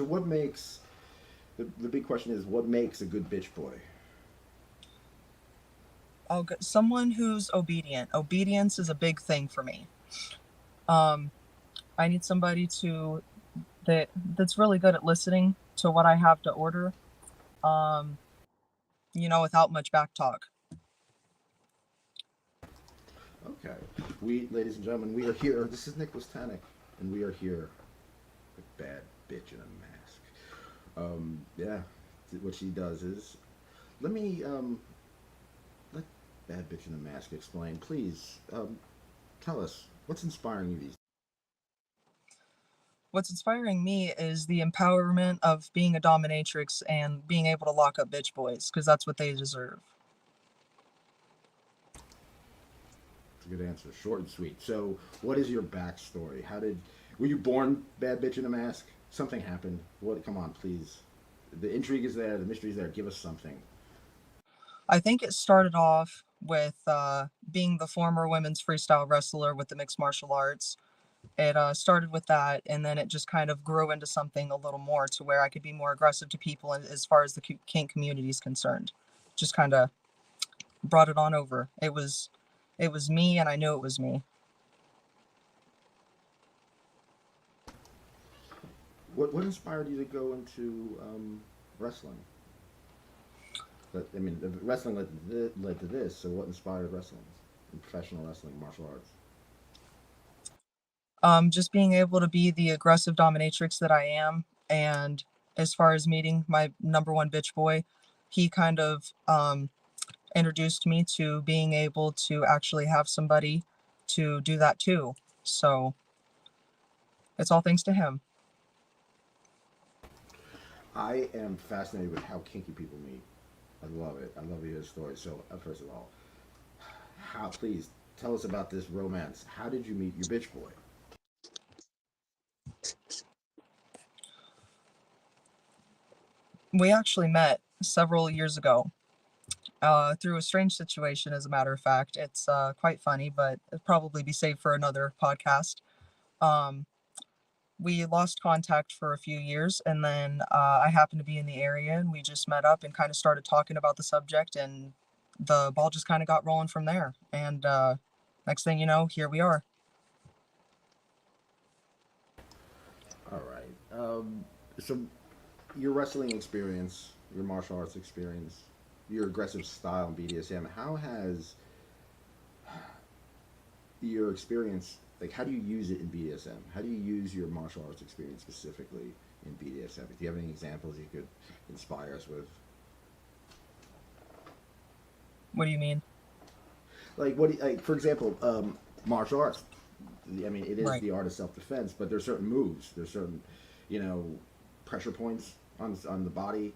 So what makes the big question is what makes a good bitch boy? Someone who's obedient. Obedience is a big thing for me. Um, I need somebody that's really good at listening to what I have to order. Um, without much back talk. Okay. We, ladies and gentlemen, we are here. This is Nicholas Tanek, and we are here with Bad Bitch in a Mask. Yeah, what she does is let me let Bad Bitch in a Mask explain. Please, tell us what's inspiring you these. What's inspiring me is the empowerment of being a dominatrix and being able to lock up bitch boys because that's what they deserve. It's a good answer, short and sweet. So, what is your backstory? How did were you born Bad Bitch in a Mask? Something happened. What? Come on, please. The intrigue is there. The mystery is there. Give us something. I think it started off with being the former women's freestyle wrestler with the mixed martial arts. It started with that, and then it just kind of grew into something a little more to where I could be more aggressive to people as far as the kink community is concerned. Just kind of brought it on over. It was me, and I knew it was me. What inspired you to go into wrestling? But I mean, the wrestling led to this. So, what inspired wrestling, professional wrestling, martial arts? Just being able to be the aggressive dominatrix that I am, and as far as meeting my number one bitch boy, he kind of introduced me to being able to actually have somebody to do that too. So it's all thanks to him. I am fascinated with how kinky people meet. I love it. I love to hear the story. So, first of all, how please tell us about this romance. How did you meet your bitch boy? We actually met several years ago through a strange situation, as a matter of fact. It's quite funny, but it'll probably be saved for another podcast. Um, we lost contact for a few years, and then I happened to be in the area, and we just met up and kind of started talking about the subject, and the ball just kind of got rolling from there. And next thing you know, here we are. All right. So, your wrestling experience, your martial arts experience, your aggressive style in BDSM. How has your experience, like, how do you use it in BDSM? How do you use your martial arts experience specifically in BDSM? Do you have any examples you could inspire us with? What do you mean? Like, what? Like, for example, martial arts. I mean, it is Right. the art of self defense, but there's certain moves. There's certain, you know, pressure points on the body.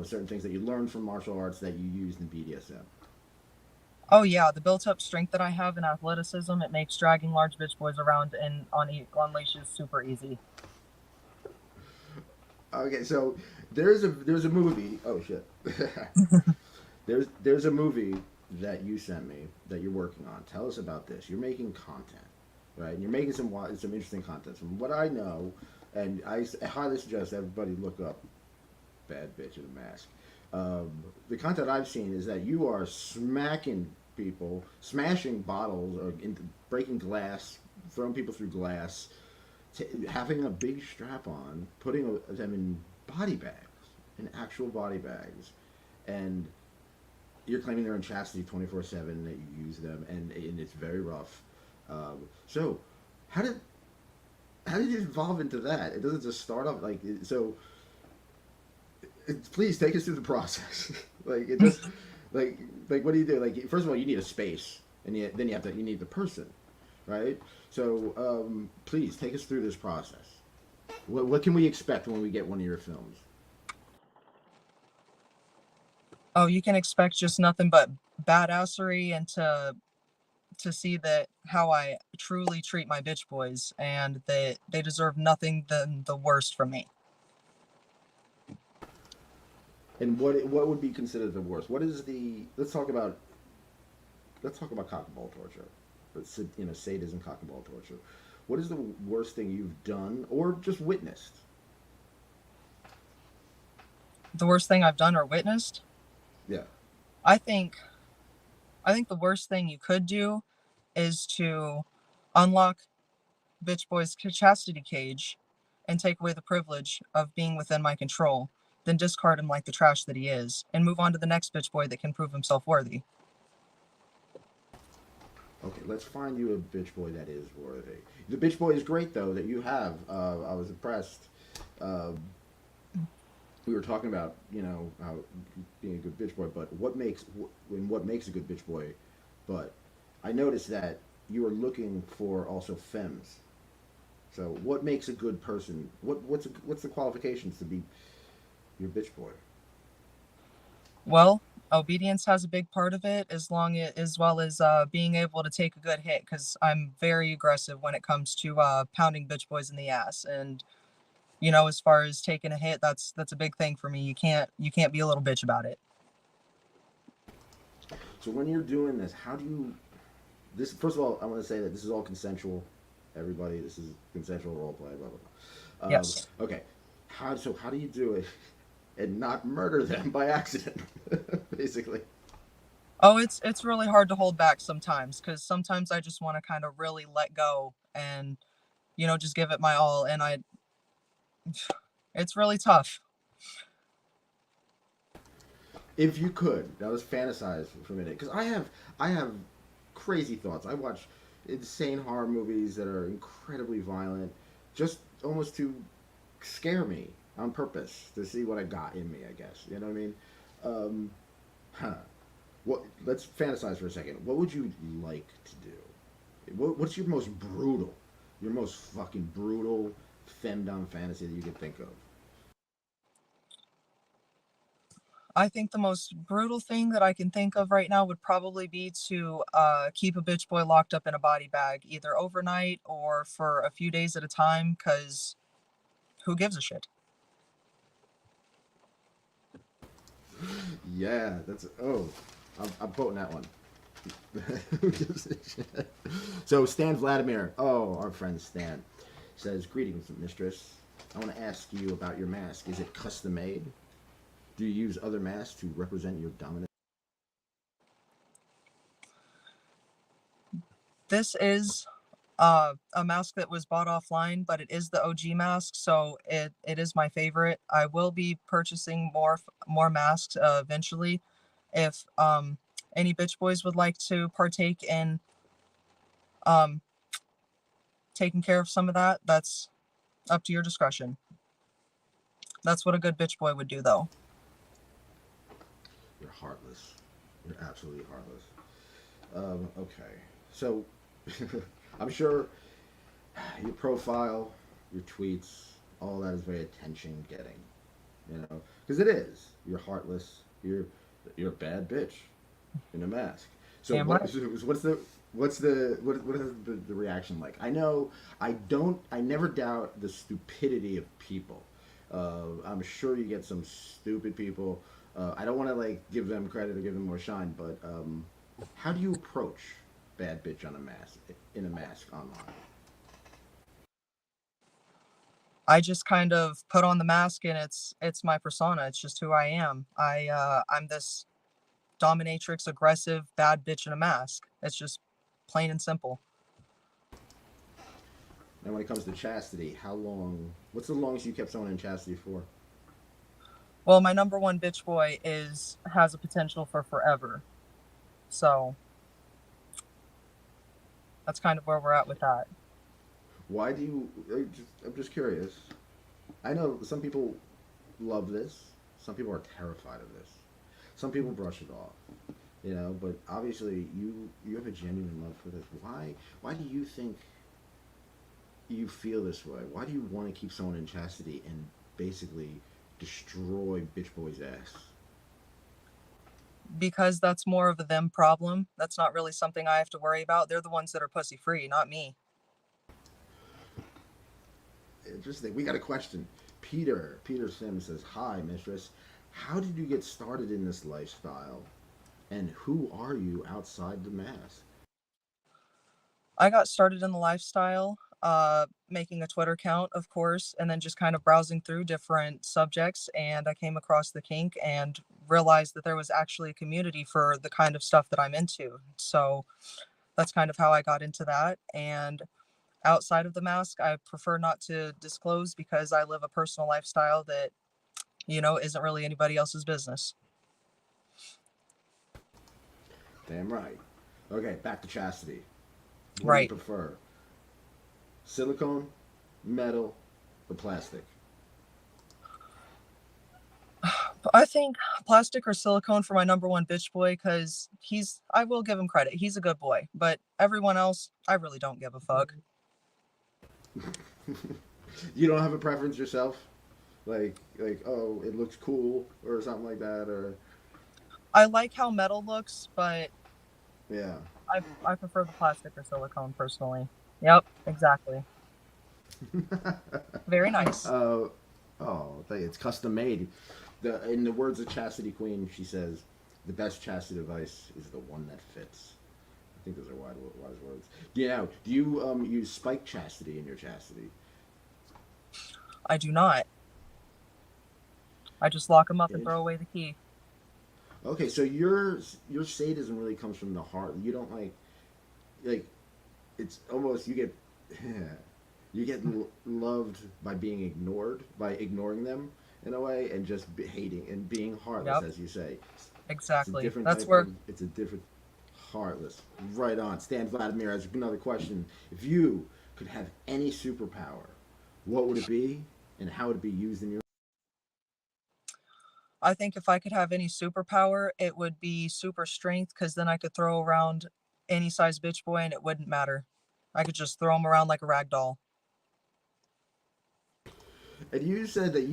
Certain things that you learn from martial arts that you use in BDSM. Oh yeah, the built-up strength that I have in athleticism, it makes dragging large bitch boys around and on leashes super easy. Okay, so there's a movie. Oh shit. there's a movie that you sent me that you're working on. Tell us about this. You're making content, right? And you're making some interesting content. From what I know, and I highly suggest everybody look up "Bad Bitch in a Mask." The content I've seen is that you are smacking people, smashing bottles, or breaking glass, throwing people through glass, having a big strap on, putting them in body bags, in actual body bags, and you're claiming they're in chastity 24/7, that you use them, and it's very rough. So, how did how did you evolve into that? It doesn't just start off like so. Please take us through the process. like it just like like what do you do? Like first of all, you need a space, and then you need the person, right? So please take us through this process. What can we expect when we get one of your films? Oh, you can expect just nothing but badassery and to see that how I truly treat my bitch boys and that they deserve nothing than the worst from me. And what would be considered the worst? What is the let's talk about cock and ball torture. But sadism, cock and ball torture. What is the worst thing you've done or just witnessed? The worst thing I've done or witnessed? Yeah. I think I think the worst thing you could do is to unlock bitch boy's chastity cage and take away the privilege of being within my control, then discard him like the trash that he is and move on to the next bitch boy that can prove himself worthy. Okay, let's find you a bitch boy that is worthy. The bitch boy is great though that you have. I was impressed. Uh, we were talking about how being a good bitch boy, but what makes a good bitch boy. But I noticed that you are looking for also femmes. So what makes a good person? What's the qualifications to be your bitch boy? Well, obedience has a big part of it, as well as being able to take a good hit. Because I'm very aggressive when it comes to pounding bitch boys in the ass, and as far as taking a hit, that's a big thing for me. You can't be a little bitch about it. So when you're doing this, how do you? This first of all, I want to say that this is all consensual. Everybody, this is consensual role play. Blah blah blah. Yes. Okay, how do you do it and not murder them by accident? Basically. Oh, it's really hard to hold back sometimes because sometimes I just want to kind of really let go and just give it my all, and it's really tough. If you could, now let's fantasize for a minute, because I have crazy thoughts. I watch insane horror movies that are incredibly violent, just almost to scare me on purpose to see what I got in me. I guess you know what I mean. Um, huh. What? Let's fantasize for a second. What would you like to do? What's your most fucking brutal femdom fantasy that you could think of? I think the most brutal thing that I can think of right now would probably be to keep a bitch boy locked up in a body bag, either overnight or for a few days at a time, because who gives a shit? Yeah, that's I'm voting that one. So Stan Vladimir, oh, our friend Stan, says, "Greetings, mistress. I want to ask you about your mask. Is it custom made? Do you use other masks to represent your dominant?" This is a mask that was bought offline, but it is the OG mask, so it is my favorite. I will be purchasing more masks eventually. If any bitch boys would like to partake in um, taking care of some of that, that's up to your discretion. That's what a good bitch boy would do, though. You're heartless. You're absolutely heartless. Okay, so I'm sure your profile, your tweets, all that is very attention getting. Because it is. You're heartless. You're a bad bitch in a mask. So Damn right. what is the reaction like? I know I never doubt the stupidity of people. I'm sure you get some stupid people. I don't want to like give them credit or give them more shine, but how do you approach bad bitch on a mask in a mask online? I just kind of put on the mask, and it's my persona. It's just who I am. I'm this dominatrix, aggressive, bad bitch in a mask. It's just plain and simple. And when it comes to chastity, how long? What's the longest you kept someone in chastity for? Well, my number one bitch boy is has a potential for forever. So that's kind of where we're at with that. Why do you? I'm just curious. I know some people love this. Some people are terrified of this. Some people brush it off. But obviously you have a genuine love for this. Why do you think you feel this way? Why do you want to keep someone in chastity and basically destroy bitch boy's ass? Because that's more of a them problem. That's not really something I have to worry about. They're the ones that are pussy free, not me. Interesting. We got a question. Peter Sims says, "Hi, mistress. How did you get started in this lifestyle? And who are you outside the mask?" I got started in the lifestyle making a Twitter account, of course, and then just kind of browsing through different subjects. And I came across the kink and realized that there was actually a community for the kind of stuff that I'm into. So that's kind of how I got into that. And outside of the mask, I prefer not to disclose because I live a personal lifestyle that, isn't really anybody else's business. Damn right. Okay, back to chastity. What do you Right. prefer? Silicone, metal, or plastic? I think plastic or silicone for my number one bitch boy because I will give him credit. He's a good boy. But everyone else, I really don't give a fuck. You don't have a preference yourself? Like oh, it looks cool or something like that, or I like how metal looks, but yeah. I prefer the plastic or silicone personally. Yep, exactly. Very nice. uh, oh, it's custom made. In the words of Chastity Queen, she says, "The best chastity device is the one that fits." I think those are wise words. Yeah. Do you use spike chastity in your chastity? I do not. I just lock him up and It, throw away the key. okay, so your sadism really comes from the heart. You don't like it's almost you get you get loved by being ignored by ignoring them in a way and just hating and being heartless Yep, as you say. It's a exactly. different That's type where of it's a different heartless. Right on. Stan Vladimir has another question. If you could have any superpower, what would it be and how would it be used in your I think if I could have any superpower, it would be super strength because then I could throw around any size bitch boy and it wouldn't matter. I could just throw him around like a rag doll. And you said that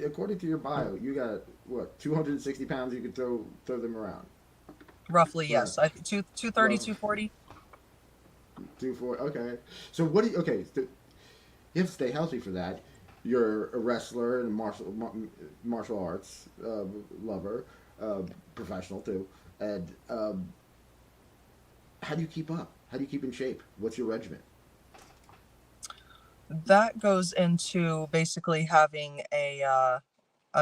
according to your bio, you got what 260 pounds. You could throw them around. Roughly, yes. Correct. I think 230, Rough 240. 2 4. Okay. So what do you? Okay. So you have to stay healthy for that. You're a wrestler and martial arts lover, uh, professional too. And how do you keep up? How do you keep in shape? What's your regimen? That goes into basically having a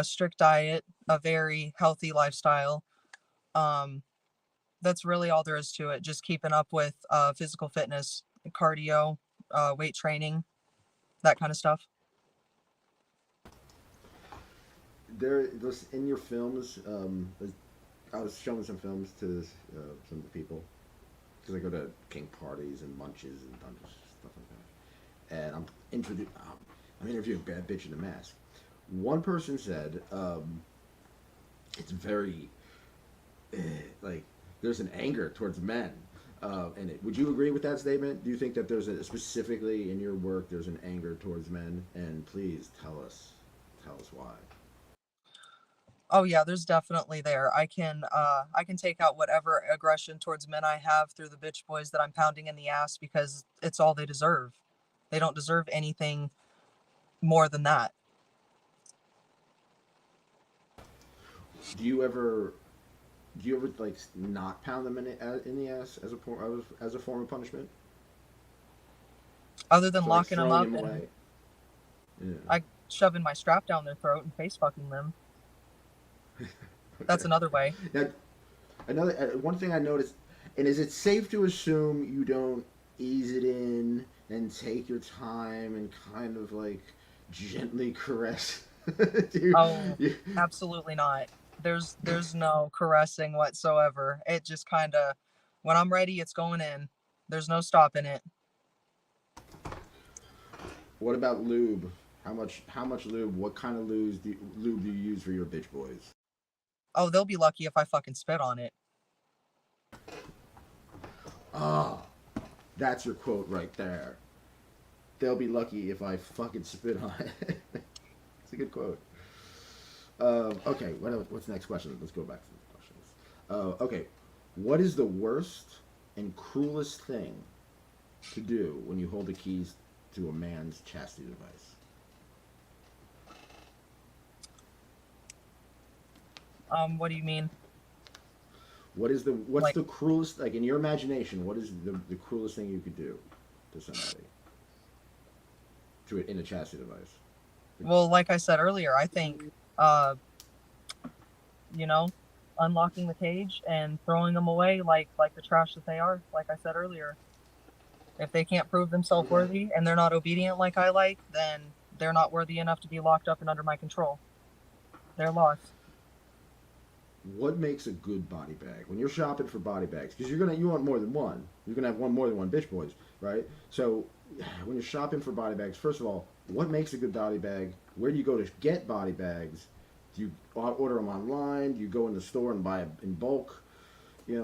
strict diet, a very healthy lifestyle. Um, that's really all there is to it. Just keeping up with physical fitness, cardio, weight training, that kind of stuff. Those in your films. I was showing some films to some of the people because I go to kink parties and lunches and stuff like that. And I'm interviewing Bad Bitch in a Mask. One person said it's very eh, like there's an anger towards men. Would you agree with that statement? Do you think that specifically in your work there's an anger towards men? And please tell us why. Oh yeah, there's definitely there. I can take out whatever aggression towards men I have through the bitch boys that I'm pounding in the ass because it's all they deserve. They don't deserve anything more than that. Do you ever like not pound them in the ass as a form of punishment? Other than So like locking them throwing up them and away. Yeah. I shoving my strap down their throat and face fucking them. That's Okay. another way. Now, another one thing I noticed, and is it safe to assume you don't ease it in and take your time and kind of like gently caress? Do Oh, you, absolutely not. There's no caressing whatsoever. It just kind of when I'm ready, it's going in. There's no stopping it. what about lube? How much lube? What kind of lube do you use for your bitch boys? Oh, they'll be lucky if I fucking spit on it. Ah, that's your quote right there. They'll be lucky if I fucking spit on it. It's a good quote. Okay, what's the next question? Let's go back to the questions. Okay, what is the worst and cruelest thing to do when you hold the keys to a man's chastity device? What do you mean? What's Like the cruelest, like in your imagination? What is the cruelest thing you could do to somebody? to it in a chastity device? Well, like I said earlier, I think, uh, you know, unlocking the cage and throwing them away like the trash that they are. Like I said earlier, if they can't prove themselves Okay. worthy and they're not obedient like I like, then they're not worthy enough to be locked up and under my control. They're lost. What makes a good body bag when you're shopping for body bags? Because you want more than one. You're gonna have more than one bitch boys, right? So when you're shopping for body bags, first of all, what makes a good body bag? Where do you go to get body bags? Do you order them online? Do you go in the store and buy in bulk?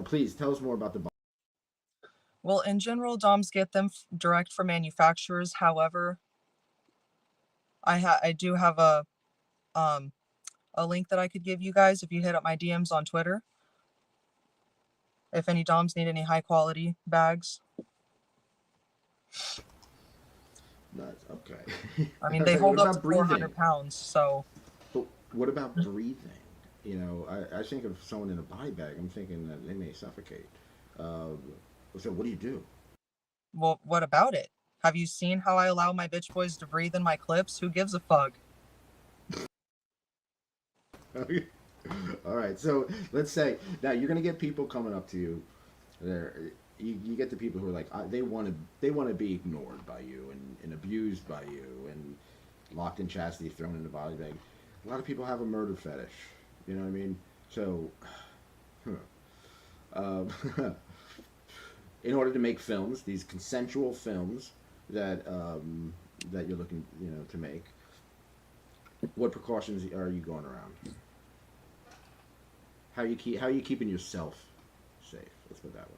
Please tell us more about the. Well, in general, DOMs get them direct from manufacturers. However, I do have um a link that I could give you guys if you hit up my DMs on Twitter. If any DOMs need any high quality bags. Nuts. Okay. I mean, All they right. What hold up to about breathing? 400 pounds. So, But what about breathing? I think of someone in a body bag. I'm thinking that they may suffocate. Uh, so what do you do? well, what about it? Have you seen how I allow my bitch boys to breathe in my clips? Who gives a fuck? All right. So let's say now you're gonna get people coming up to you. There, you get the people who are like they want to be ignored by you and abused by you and locked in chastity, thrown in a body bag. A lot of people have a murder fetish. You know what I mean? So, um, in order to make films, these consensual films that you're looking to make, what precautions are you going around? How are you keeping yourself safe? Let's put it that way.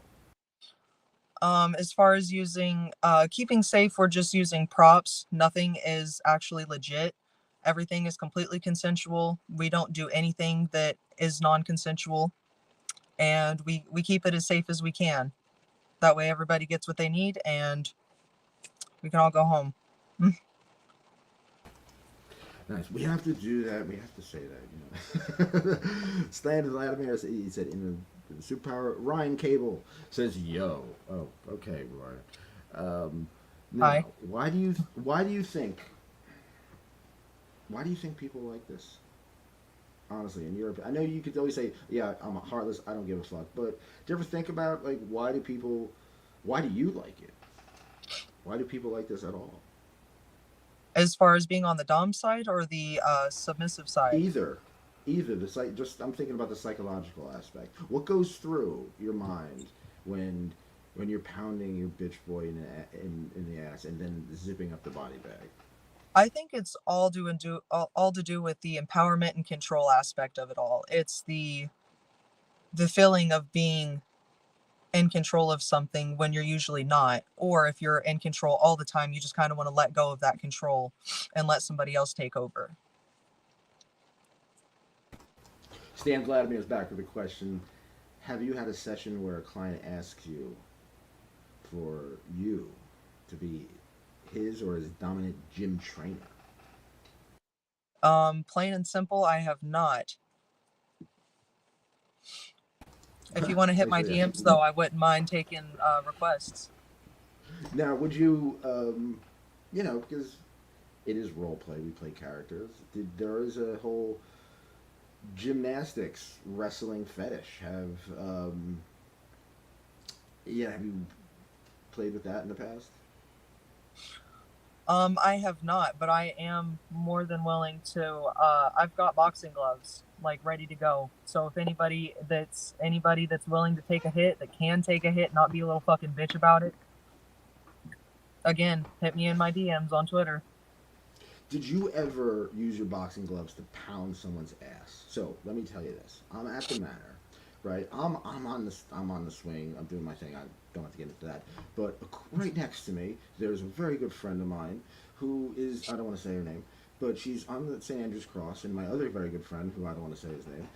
As far as using keeping safe, we're just using props. Nothing is actually legit. Everything is completely consensual. We don't do anything that is non-consensual, and we keep it as safe as we can. That way, everybody gets what they need, and we can all go home. Nice. We have to do that. We have to say that. Stan Vladimir, he said in the superpower. Ryan Cable says, "Yo." Oh, okay, Ryan. Hi. Now, why do you think people like this? Honestly, in Europe, I know you could always say, "Yeah, I'm heartless. I don't give a fuck." But do you ever think about like why do you like it? Why do people like this at all? As far as being on the dom side or the submissive side. Either, either the psych. Just I'm thinking about the psychological aspect. What goes through your mind when when you're pounding your bitch boy in the ass and then zipping up the body bag? I think it's all to do with the empowerment and control aspect of it all. It's the feeling of being in control of something when you're usually not, or if you're in control all the time, you just kind of want to let go of that control and let somebody else take over. Stan Vladimir is back with a question. Have you had a session where a client asks you for you to be his or his dominant gym trainer? Plain and simple, I have not. If you want to hit Thanks my for the answer. DMs though, I wouldn't mind taking requests. Now, would you, because it is role play, we play characters. There is a whole gymnastics wrestling fetish. Have you played with that in the past? I have not, but I am more than willing to. I've got boxing gloves like ready to go. So if anybody that's willing to take a hit, that can take a hit, not be a little fucking bitch about it, again, hit me in my DMs on Twitter. Did you ever use your boxing gloves to pound someone's ass? So let me tell you this: I'm at the manor, right? I'm on the swing. I'm doing my thing. I don't have to get into that. But right next to me, there's a very good friend of mine who is, I don't want to say her name, but she's on the St. Andrew's Cross, and my other very good friend, who I don't want to say his name,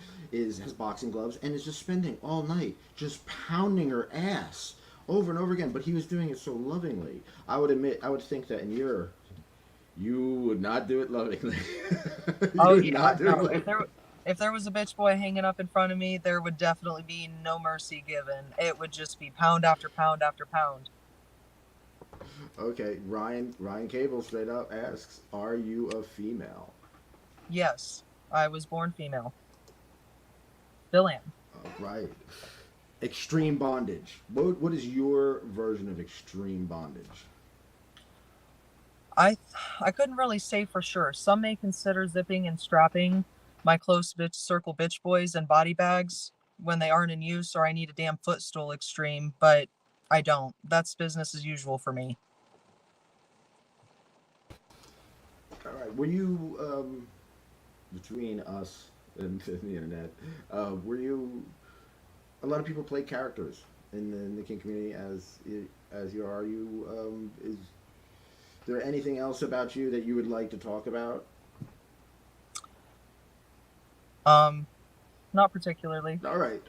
has boxing gloves and is just spending all night just pounding her ass over and over again. But he was doing it so lovingly. I would think that you would not do it lovingly. You Oh would yeah, not do it no. lovingly. If there was a bitch boy hanging up in front of me, there would definitely be no mercy given. It would just be pound after pound after pound. Okay, Ryan Cable straight up asks, "Are you a female?" Yes, I was born female. Still am. Right. Extreme bondage. What is your version of extreme bondage? I I couldn't really say for sure. Some may consider zipping and strapping my close bitch circle bitch boys and body bags when they aren't in use or I need a damn footstool extreme, but I don't. That's business as usual for me. All right. Were you between us and the internet? Were you? A lot of people play characters in the kink community as you are. You is there anything else about you that you would like to talk about? Um, Not particularly. All right.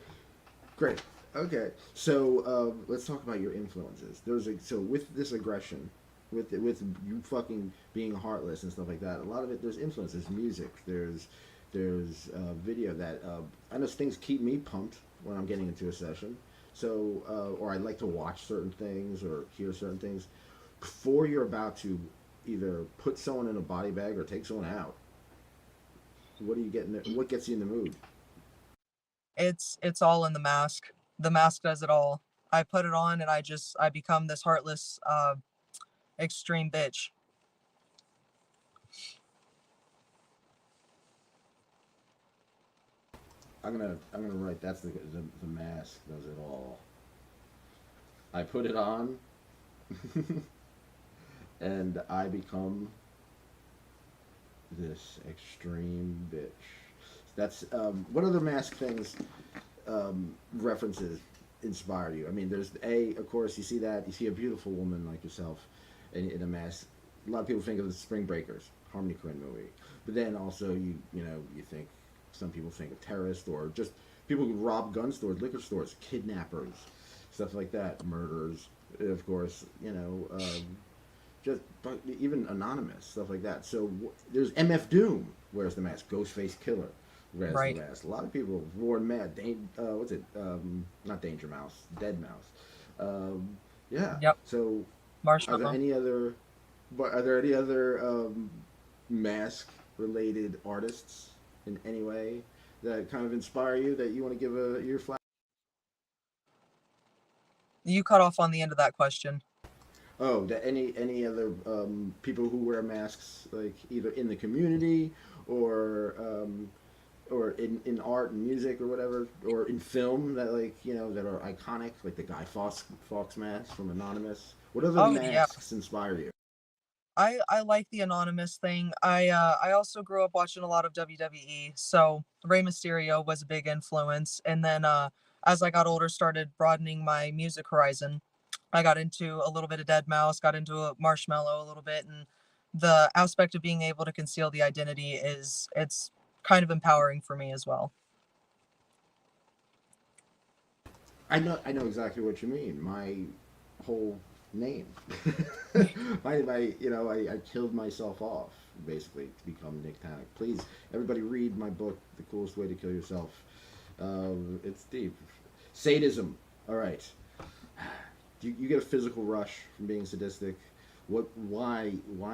Great. Okay. So let's talk about your influences. So with this aggression, with you fucking being heartless and stuff like that. A lot of it there's influences. Music. There's video that I know things keep me pumped when I'm getting into a session. So or I like to watch certain things or hear certain things before you're about to either put someone in a body bag or take someone out. What are you getting? What gets you in the mood? It's all in the mask. The mask does it all. I put it on and I become this heartless extreme bitch. I'm gonna write that's the mask does it all. I put it on and I become this extreme bitch. That's what other mask things references inspire you? I mean, there's of course you see that you see a beautiful woman like yourself in a mask. A lot of people think of the Spring Breakers, Harmony Korine movie, but then also you think some people think of terrorists or just people who rob gun stores, liquor stores, kidnappers, stuff like that, murderers, of course. Just even anonymous stuff like that. So there's MF Doom wears the mask. Ghostface Killer wears the Right. mask. A lot of people have worn mask. What's it? Not Danger Mouse. Dead Mouse. Yeah. Yep. So are there Marshmallow. any other? But are there any other mask related artists in any way that kind of inspire you that you want to give a your flag? You cut off on the end of that question. Oh, that any other people who wear masks, like either in the community or in art and music or whatever, or in film that that are iconic, like the Guy Fawkes mask from Anonymous. What other Oh yeah. masks inspire you? I like the anonymous thing. I also grew up watching a lot of WWE, so Rey Mysterio was a big influence. And then as I got older, started broadening my music horizon. I got into a little bit of Dead Mouse, got into a Marshmallow a little bit, and the aspect of being able to conceal the identity it's kind of empowering for me as well. I know exactly what you mean. My whole name, I killed myself off basically to become Nick Tanek. Please, everybody, read my book, The Coolest Way to Kill Yourself. It's deep. Sadism. All right. You get a physical rush from being sadistic. Why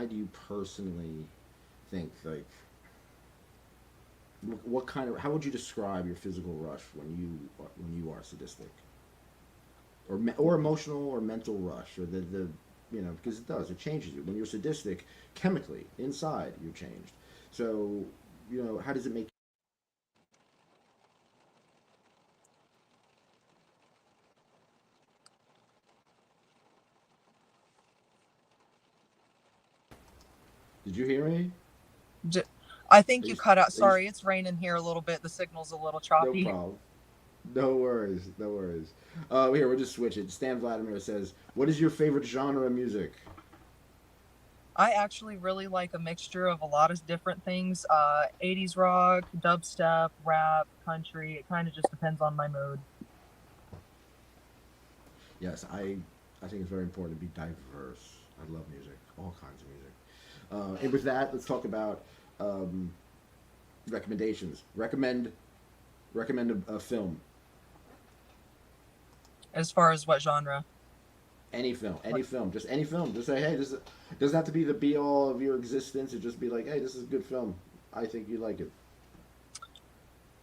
do you personally think like what kind of how would you describe your physical rush when you are sadistic or emotional or mental rush or the because it changes you when you're sadistic chemically inside you're changed. So how does it make? Did you hear me? J- I think Are you you, cut out. are you Sorry, it's raining here a little bit. The signal's a little no choppy. problem. No worries, no worries. Here we'll just switch it. Stan Vladimir says, "What is your favorite genre of music?" I actually really like a mixture of a lot of different things. 80s rock, dubstep, rap, country. It kind of just depends on my mood. Yes, I think it's very important to be diverse. I love music, all kinds of music. And with that, let's talk about um, recommendations. Recommend a film. As far as what genre? any film, just any film. Just say, hey, this is, doesn't have to be the be all of your existence. It just be like, hey, this is a good film. I think you like it.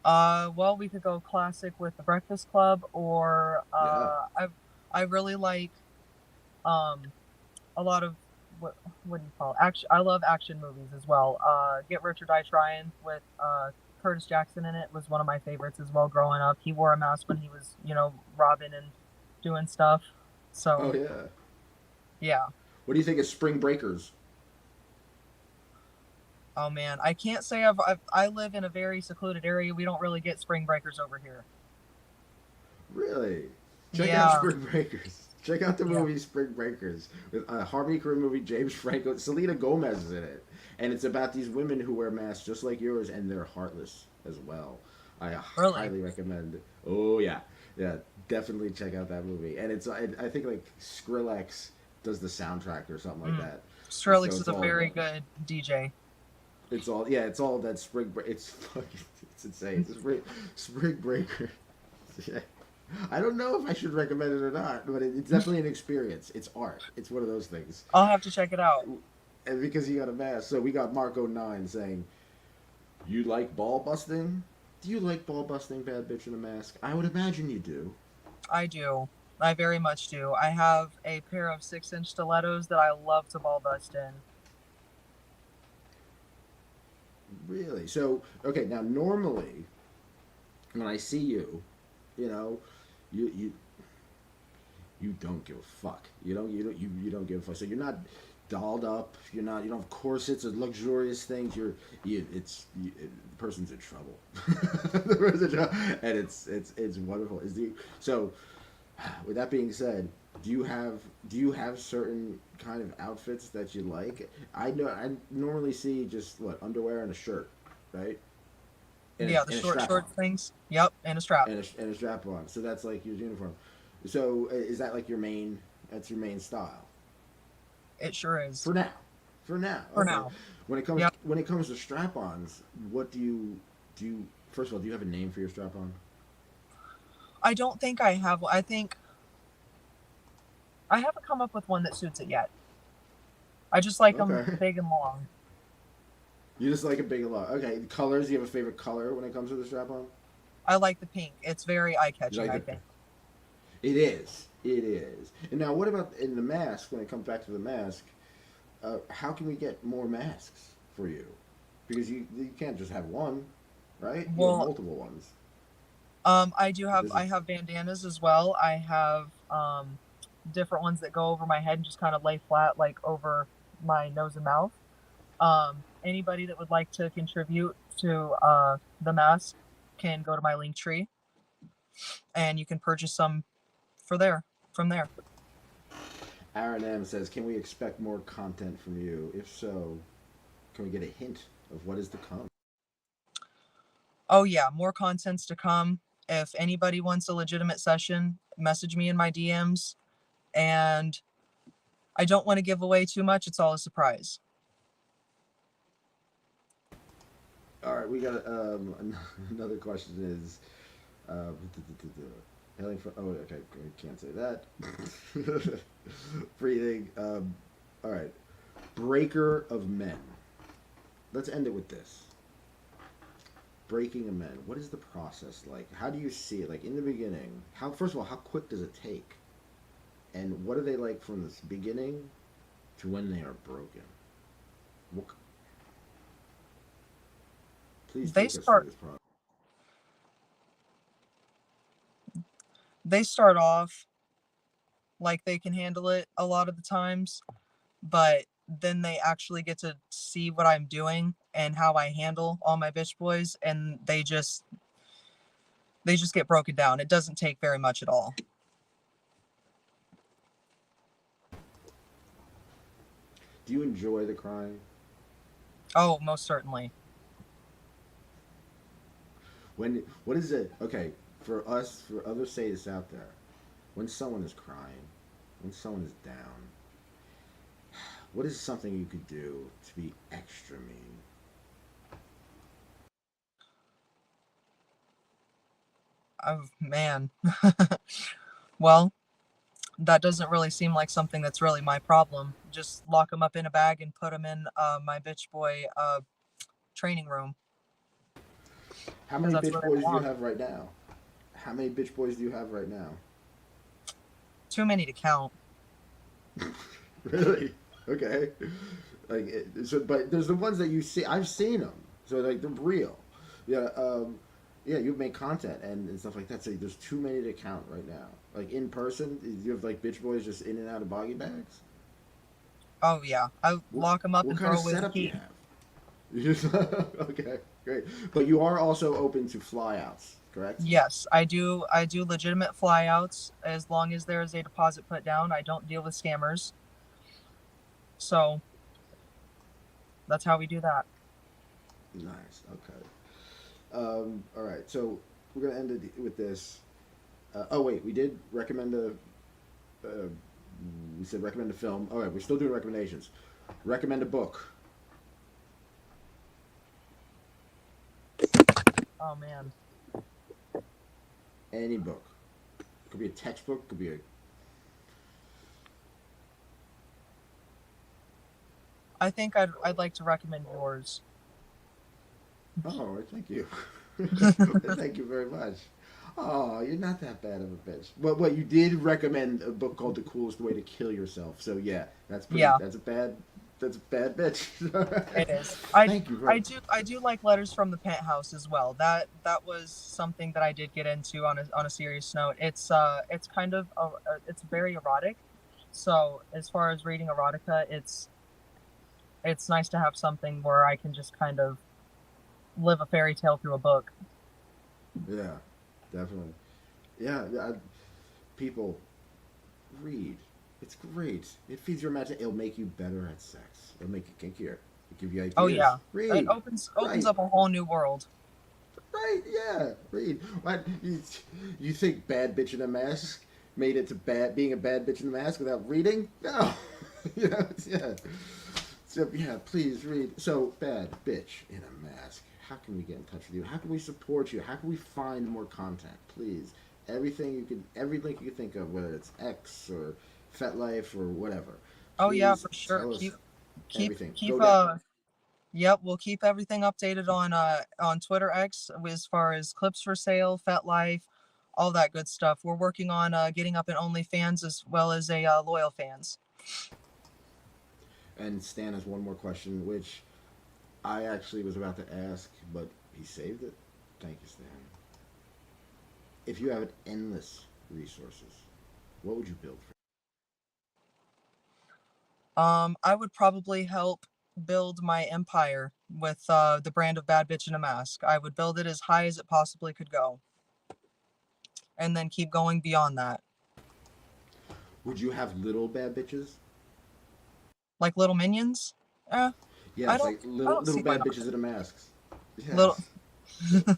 Well, we could go classic with The Breakfast Club, or Yeah. I really like um a lot of what do you call it? Action. I love action movies as well. Get Rich or Die Trying with Curtis Jackson in it was one of my favorites as well. Growing up, he wore a mask when he was robbing and doing stuff. Oh So yeah. yeah. What do you think of Spring Breakers? Oh man, I can't say I live in a very secluded area. We don't really get spring breakers over here. Really? Check out Yeah, Spring Breakers. Check out the yeah, movie Spring Breakers with a Harvey Korine movie. James Franco, Selena Gomez is in it, and it's about these women who wear masks just like yours, and they're heartless as well. I really. highly recommend. Oh yeah, yeah, definitely check out that movie. And it's I think like Skrillex does the soundtrack or something like Mm. that. So Skrillex is it's a all very good DJ. it's all yeah, it's all that It's fucking it's insane. Spring Breaker. Yeah. I don't know if I should recommend it or not, but it's definitely an experience. It's art. It's one of those things. I'll have to check it out. And because you got a mask, so we got Marco9 saying, "You like ball busting? Do you like ball busting, bad bitch in a mask? I would imagine you do. I do. I very much do. I have a pair of 6-inch stilettos that I love to ball bust in. Really? So, okay, now normally when I see you, you know, you you don't give a fuck. You don't give a fuck. So you're not dolled up. You don't have corsets or luxurious things. The person's in trouble. The person's in trouble. And it's wonderful. So with that being said, do you have certain kind of outfits that you like? I normally see just what underwear and a shirt, right? Yeah, the And a short strap on short things. Yep, and a strap. and a strap on. So that's like your uniform. So is that like your main? That's your main style It sure is. for now. For now, For okay. now. Yep. When it comes to strap-ons, what do you? First of all, do you have a name for your strap-on? I don't think I have. I think I haven't come up with one that suits it yet. I just like them Okay, big and long. you just like a big lot. Okay, colors. Do you have a favorite color when it comes to the strap-on? I like the pink. It's very eye You catching, like I the? think. It is. It is. And now, what about in the mask? When it comes back to the mask, how can we get more masks for you? Because you can't just have one, right? You have Well, multiple ones. I This is have bandanas as well. I have different ones that go over my head and just kind of lay flat like over my nose and mouth. Anybody that would like to contribute to the mask can go to my link tree and you can purchase some for there from there. Aaron M says, "Can we expect more content from you? If so, can we get a hint of what is to come?" Oh yeah, more contents to come. If anybody wants a legitimate session, message me in my DMs. And I don't want to give away too much. It's all a surprise. All right, we got another question is, um, hailing from. Oh, okay, I can't say that. Breathing. All right, breaker of men. Let's end it with this. Breaking a man. What is the process like? How do you see it? Like in the beginning, how first of all, how quick does it take? And what are they like from the beginning to when they are broken? What, please They take us through start this process. they start off like they can handle it a lot of the times, but then they actually get to see what I'm doing and how I handle all my bitch boys, and they just get broken down. It doesn't take very much at all. Do you enjoy the crying? Oh, most certainly. When what is it? Okay, for us, for other sadists out there, when someone is crying, when someone is down, what is something you could do to be extra mean? Oh man. Well, that doesn't really seem like something that's really my problem. Just lock them up in a bag and put them in my bitch boy training room How because many that's bitch where they boys do you belong. have right now? How many bitch boys do you have right now? Too many to count. Really? Okay. Like so, but there's the ones that you see. I've seen them, so like they're real. Yeah. Yeah, you make content and stuff like that. So there's too many to count right now. Like in person, you have like bitch boys just in and out of boggy bags. Oh yeah, I What, lock them up what and kind of throw away the setup do you key. have? You just, okay, great. But you are also open to flyouts, correct? Yes, I do. I do legitimate flyouts as long as there is a deposit put down. I don't deal with scammers, so that's how we do that. Nice. Okay. All right. So we're gonna end it with this. Oh wait, we did recommend a. Uh, we said recommend a film. All right, we're still doing recommendations. Recommend a book. Oh man, Any book. Could be a textbook. Could be a. I think I'd like to recommend yours. Oh, thank you. Thank you very much. Oh, you're not that bad of a bitch. But what you did recommend a book called The Coolest Way to Kill Yourself. So yeah, that's pretty. Yeah, That's a bad. That's a bad bitch. it is. I Thank you very. I do I do like Letters from the Penthouse as well. That was something that I did get into on a serious note. It's kind of it's very erotic. So as far as reading erotica, it's nice to have something where I can just kind of live a fairy tale through a book. Yeah, definitely. Yeah, people read. It's great. It feeds your imagination. It'll make you better at sex. It'll make you kinkier. It'll give you Oh ideas. yeah, it Read. opens Right. up a whole new world. Right. Yeah. Read. What you think? Bad bitch in a mask made it to bad being a bad bitch in a mask without reading? No. You know. Yeah. So yeah. Please read. So bad bitch in a mask. How can we get in touch with you? How can we support you? How can we find more content? Please. Every link you can think of, whether it's X or FetLife or whatever. Oh yeah, Please for sure. tell us everything. Keep Go down. yep, we'll keep everything updated on Twitter X as far as clips for sale, FetLife, all that good stuff. We're working on getting up an OnlyFans as well as a loyal fans. And Stan has one more question, which I actually was about to ask, but he saved it. Thank you, Stan. If you had endless resources, what would you build for? I would probably help build my empire with the brand of Bad Bitch in a Mask. I would build it as high as it possibly could go, and then keep going beyond that. Would you have little bad bitches? Like little minions? Eh, I Yes, don't like I little don't little see why bad not. bitches in a masks. Little Yes.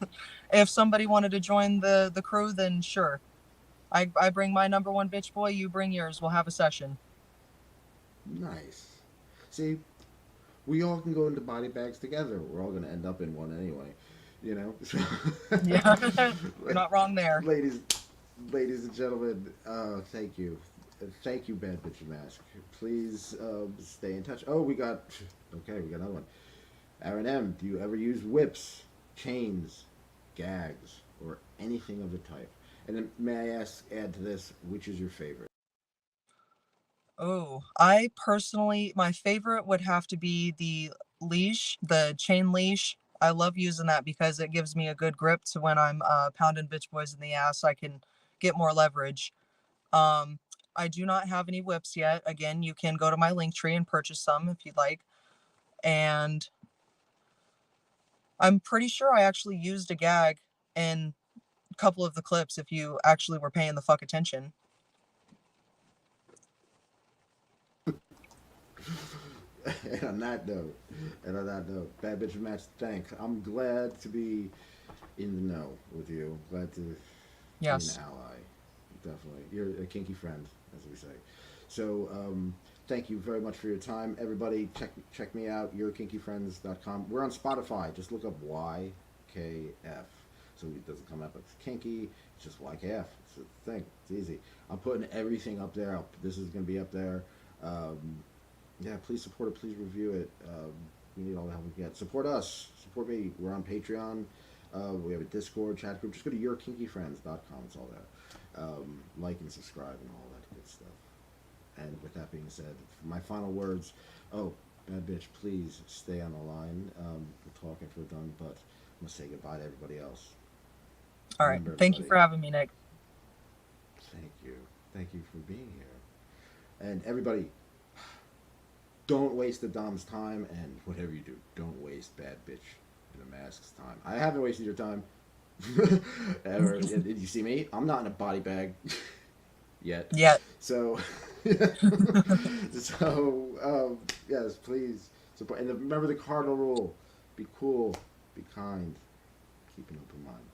if somebody wanted to join the crew, then sure. I bring my number one bitch boy, you bring yours. We'll have a session. Nice. See, we all can go into body bags together. We're all gonna end up in one anyway. You know. Yeah, you're not wrong there. ladies, ladies and gentlemen, thank you. Thank you, Bad Bitch Mask. Please stay in touch. Oh, we got. Okay, we got another one. Aaron M., do you ever use whips, chains, gags, or anything of the type? And then may I add to this, which is your favorite? Oh, I personally, my favorite would have to be the leash, the chain leash. I love using that because it gives me a good grip to when I'm pounding bitch boys in the ass. I can get more leverage. Um, I do not have any whips yet. Again, you can go to my link tree and purchase some if you'd like. And I'm pretty sure I actually used a gag in a couple of the clips if you actually were paying the fuck attention. and on that note, Bad Bitch Match, thanks. I'm glad to be in the know with you. Glad to be an Yes. ally. Definitely. You're a kinky friend, as we say. So, thank you very much for your time. Everybody, check me out, yourkinkyfriends.com. We're on Spotify. Just look up YKF. so it doesn't come up as kinky. It's just YKF. It's a thing. It's easy. I'm putting everything up there. This is going to be up there. Um, yeah, please support it. Please review it. We need all the help we can get. Support us. Support me. We're on Patreon. We have a Discord chat group. Just go to yourkinkyfriends.com. It's all there. Like and subscribe and all that good stuff. And with that being said, for my final words, oh, bad bitch, please stay on the line. We'll talk after we're done, but I'm going to say goodbye to everybody else. All right. Remember, Thank you for having me, Nick. Thank you. Thank you for being here. And everybody, don't waste the Dom's time, and whatever you do, don't waste bad bitch in a mask's time. I haven't wasted your time. Ever. Did you see me? I'm not in a body bag yet. Yet. So, yes, please support. And remember the cardinal rule: be cool, be kind, keep an open mind.